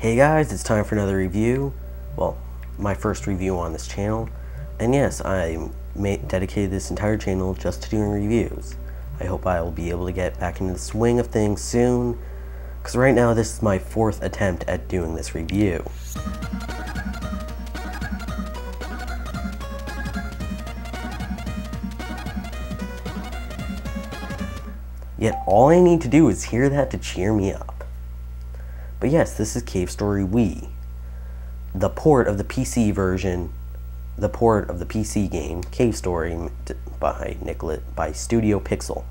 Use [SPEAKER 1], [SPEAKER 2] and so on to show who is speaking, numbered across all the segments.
[SPEAKER 1] Hey guys, it's time for another review. Well, my first review on this channel. And yes, I dedicated this entire channel just to doing reviews. I hope I will be able to get back into the swing of things soon, because right now this is my 4th attempt at doing this review. Yet all I need to do is hear that to cheer me up. But yes, this is Cave Story Wii, the port of the PC version, the port of the PC game Cave Story by Studio Pixel.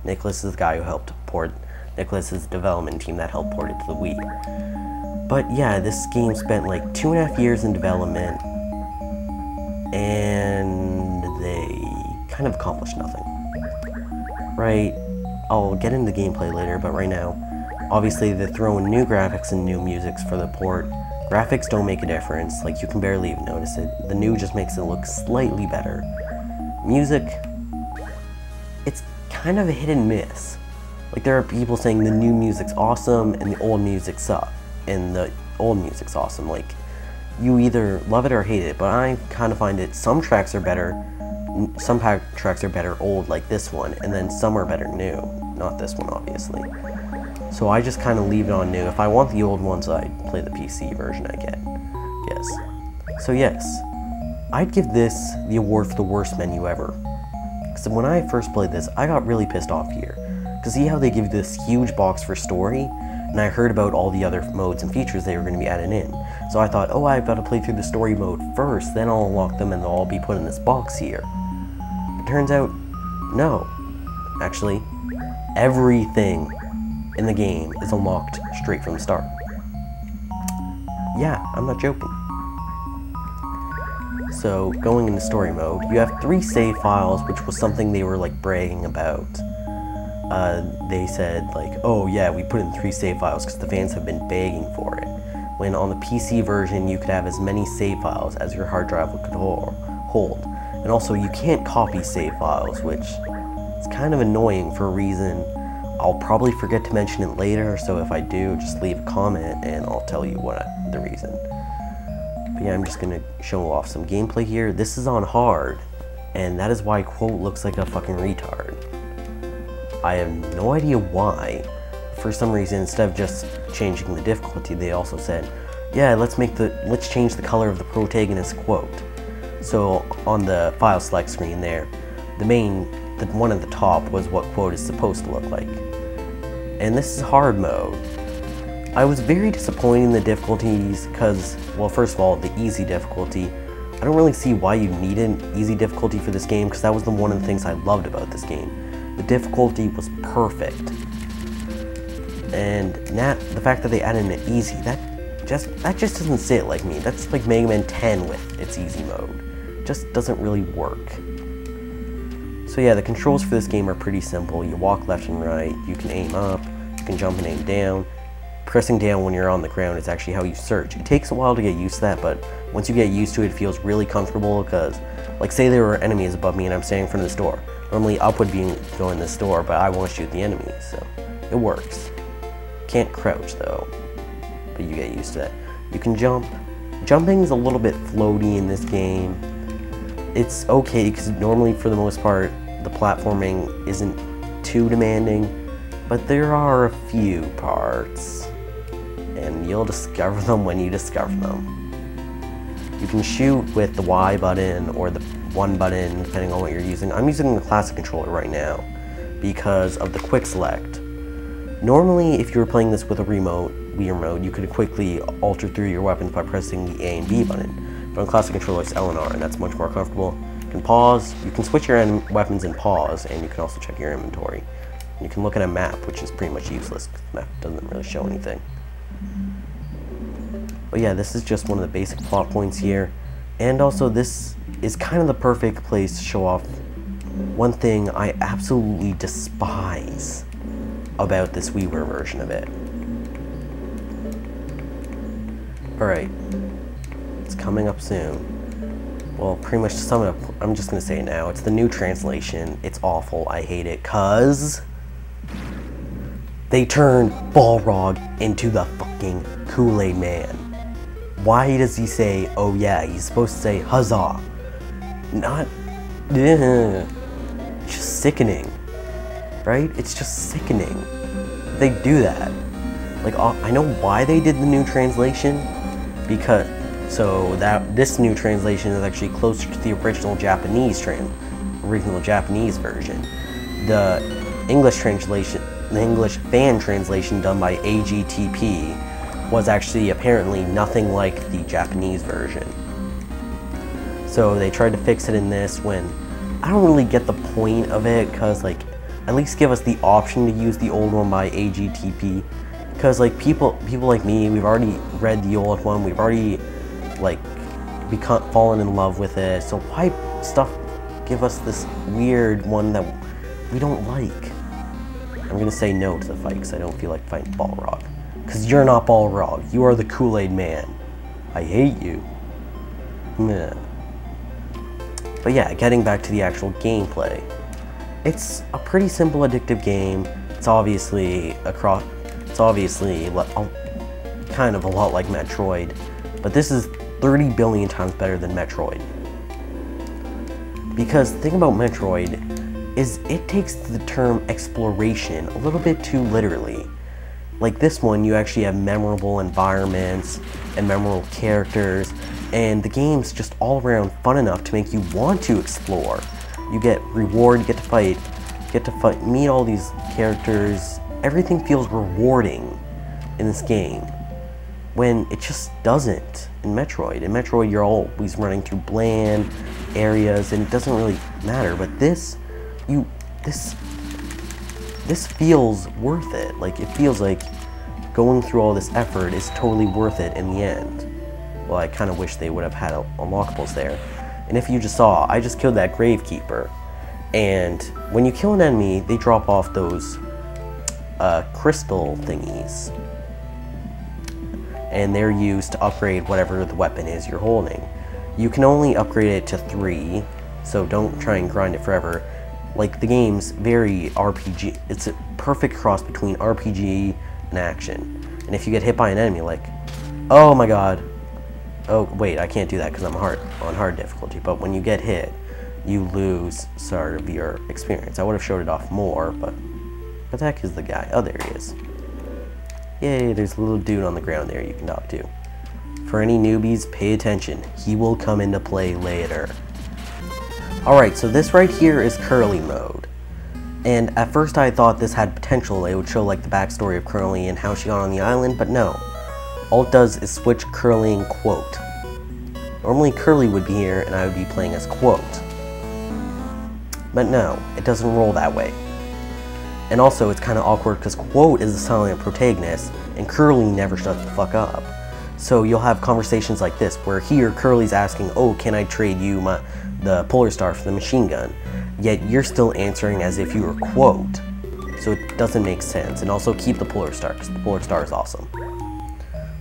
[SPEAKER 1] Nicholas is the guy who helped port. Nicholas is the development team that helped port it to the Wii. But yeah, this game spent like 2.5 years in development, and they kind of accomplished nothing. Right? I'll get into gameplay later, but right now, obviously they're throwing new graphics and new musics for the port. Graphics don't make a difference, like you can barely even notice it. The new just makes it look slightly better. Music, it's kind of a hit and miss. Like there are people saying the new music's awesome and the old music sucks. And the old music's awesome. Like you either love it or hate it, but I kind of find it some tracks are better. Some tracks are better old, like this one, and then some are better new. Not this one, obviously. So I just kind of leave it on new. If I want the old ones, I'd play the PC version, I guess. So yes, I'd give this the award for the worst menu ever. Because when I first played this, I got really pissed off here. Because see how they give this huge box for story? And I heard about all the other modes and features they were going to be added in. So I thought, oh, I've got to play through the story mode first, then I'll unlock them and they'll all be put in this box here. It turns out, no. Actually, everything in the game is unlocked straight from the start. Yeah, I'm not joking. So, going into story mode, you have 3 save files, which was something they were like bragging about. They said like, oh yeah, we put in 3 save files because the fans have been begging for it. When on the PC version, you could have as many save files as your hard drive could hold. And also, you can't copy save files, which is kind of annoying for a reason I'll probably forget to mention it later, so if I do, just leave a comment and I'll tell you the reason. But yeah, I'm just gonna show off some gameplay here. This is on hard, and that is why Quote looks like a fucking retard. I have no idea why. For some reason, instead of just changing the difficulty, they also said, yeah, let's change the color of the protagonist Quote. So on the file select screen there, the one at the top was what Quote is supposed to look like. And this is hard mode. I was very disappointed in the difficulties because, well, first of all, the easy difficulty. I don't really see why you need an easy difficulty for this game because that was one of the things I loved about this game. The difficulty was perfect. And the fact that they added an easy, that just doesn't sit like me. That's like Mega Man 10 with its easy mode. Just doesn't really work. So yeah, the controls for this game are pretty simple. You walk left and right, you can aim up, you can jump and aim down. Pressing down when you're on the ground is actually how you search. It takes a while to get used to that, but once you get used to it, it feels really comfortable because, like say there were enemies above me and I'm standing in front of this door. Normally up would be going this door, but I want to shoot the enemies, so it works. Can't crouch though, but you get used to that. You can jump. Jumping is a little bit floaty in this game. It's okay because normally for the most part the platforming isn't too demanding, but there are a few parts and you'll discover them when you discover them. You can shoot with the Y button or the 1 button depending on what you're using. I'm using the classic controller right now because of the quick select. Normally if you were playing this with a Wii remote, you could quickly alter through your weapons by pressing the A and B button. But on classic controller, it's L and R, and that's much more comfortable. You can pause, you can switch your weapons and pause, and you can also check your inventory. You can look at a map, which is pretty much useless, because the map doesn't really show anything. But yeah, this is just one of the basic plot points here. And also, this is kind of the perfect place to show off one thing I absolutely despise about this WiiWare version of it. Alright. It's coming up soon. Well, pretty much to sum it up, I'm just gonna say it now. It's the new translation. It's awful. I hate it, cause They turned Balrog into the fucking Kool-Aid Man. Why does he say, oh yeah, he's supposed to say huzzah? Not, it's just sickening, right? It's just sickening. They do that. Like, I know why they did the new translation, because, so that this new translation is actually closer to the original Japanese version. The English translation, the English fan translation done by AGTP was actually apparently nothing like the Japanese version. So they tried to fix it in this when I don't really get the point of it, because like at least give us the option to use the old one by AGTP, because like people like me, we've already read the old one, we've already like fallen in love with it, so why give us this weird one that we don't like? I'm gonna say no to the fight because I don't feel like fighting Balrog. Because you're not Balrog, you are the Kool-Aid Man. I hate you. Yeah. But yeah, getting back to the actual gameplay. It's a pretty simple, addictive game. It's obviously kind of a lot like Metroid, but this is 30 billion times better than Metroid. Because the thing about Metroid is it takes the term exploration a little bit too literally. Like this one, you actually have memorable environments and memorable characters, and the game's just all around fun enough to make you want to explore. You get reward, you get to fight, meet all these characters. Everything feels rewarding in this game, when it just doesn't in Metroid. In Metroid, you're always running through bland areas, and it doesn't really matter. But this feels worth it. Like, it feels like going through all this effort is totally worth it in the end. Well, I kind of wish they would have had unlockables there. And if you just saw, I just killed that Gravekeeper, and when you kill an enemy, they drop off those crystal thingies, and they're used to upgrade whatever the weapon is you're holding. You can only upgrade it to 3, so don't try and grind it forever. Like, the game's very RPG. It's a perfect cross between RPG and action. And if you get hit by an enemy, like, oh my god. Oh, wait, I can't do that because I'm on hard difficulty. But when you get hit, you lose sort of your experience. I would have showed it off more, but what the heck is the guy? Oh, there he is. Yay, there's a little dude on the ground there you can talk to. For any newbies, pay attention. He will come into play later. Alright, so this right here is Curly mode. And at first I thought this had potential. It would show like the backstory of Curly and how she got on the island, but no. All it does is switch Curly and Quote. Normally Curly would be here and I would be playing as Quote. But no, it doesn't roll that way. And also it's kind of awkward because Quote is the silent protagonist and Curly never shuts the fuck up. So you'll have conversations like this where here Curly's asking, oh, can I trade you the Polar Star for the machine gun? Yet you're still answering as if you were Quote. So it doesn't make sense. And also keep the Polar Star because the Polar Star is awesome.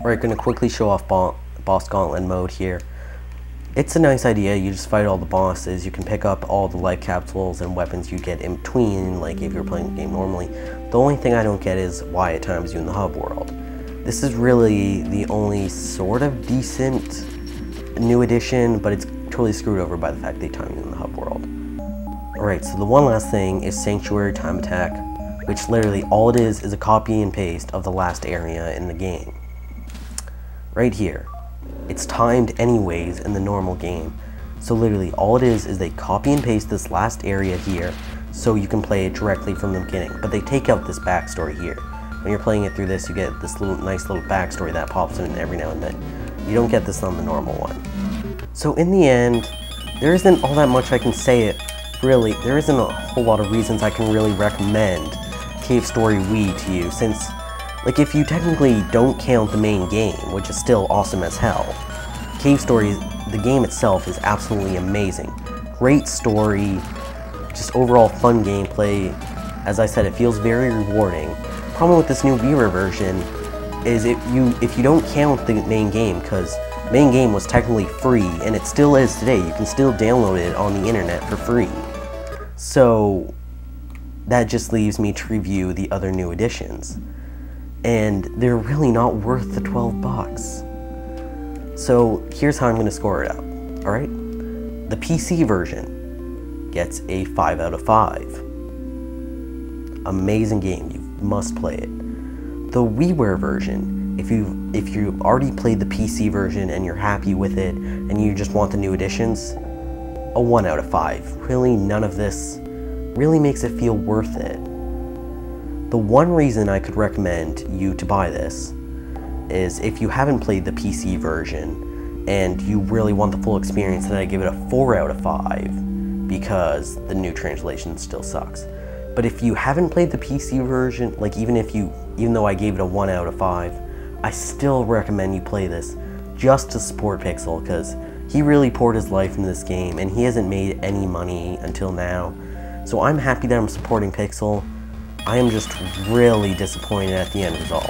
[SPEAKER 1] Alright, going to quickly show off boss gauntlet mode here. It's a nice idea. You just fight all the bosses. You can pick up all the life capsules and weapons you get in between, like if you're playing the game normally. The only thing I don't get is why it times you in the hub world. This is really the only sort of decent new addition, but it's totally screwed over by the fact they time you in the hub world. Alright, so the one last thing is Sanctuary Time Attack, which literally all it is a copy and paste of the last area in the game. Right here. It's timed anyways in the normal game. So literally all it is they copy and paste this last area here so you can play it directly from the beginning. But they take out this backstory here. When you're playing it through this, you get this nice little backstory that pops in every now and then. You don't get this on the normal one. So in the end, there isn't all that much I can say it. Really, there isn't a whole lot of reasons I can really recommend Cave Story Wii to you, since like, if you technically don't count the main game, which is still awesome as hell, Cave Story, the game itself is absolutely amazing. Great story, just overall fun gameplay. As I said, it feels very rewarding. Problem with this new Vita version is if you don't count the main game, because main game was technically free, and it still is today. You can still download it on the internet for free. So that just leaves me to review the other new additions. And they're really not worth the 12 bucks. So here's how I'm going to score it out, alright? The PC version gets a 5 out of 5. Amazing game, you must play it. The WiiWare version, if you've already played the PC version and you're happy with it and you just want the new additions, a 1 out of 5. Really, none of this really makes it feel worth it. The one reason I could recommend you to buy this is if you haven't played the PC version and you really want the full experience, then I give it a 4 out of 5 because the new translation still sucks. But if you haven't played the PC version, like even though I gave it a 1 out of 5, I still recommend you play this just to support Pixel, because he really poured his life into this game and he hasn't made any money until now. So I'm happy that I'm supporting Pixel. I am just really disappointed at the end result.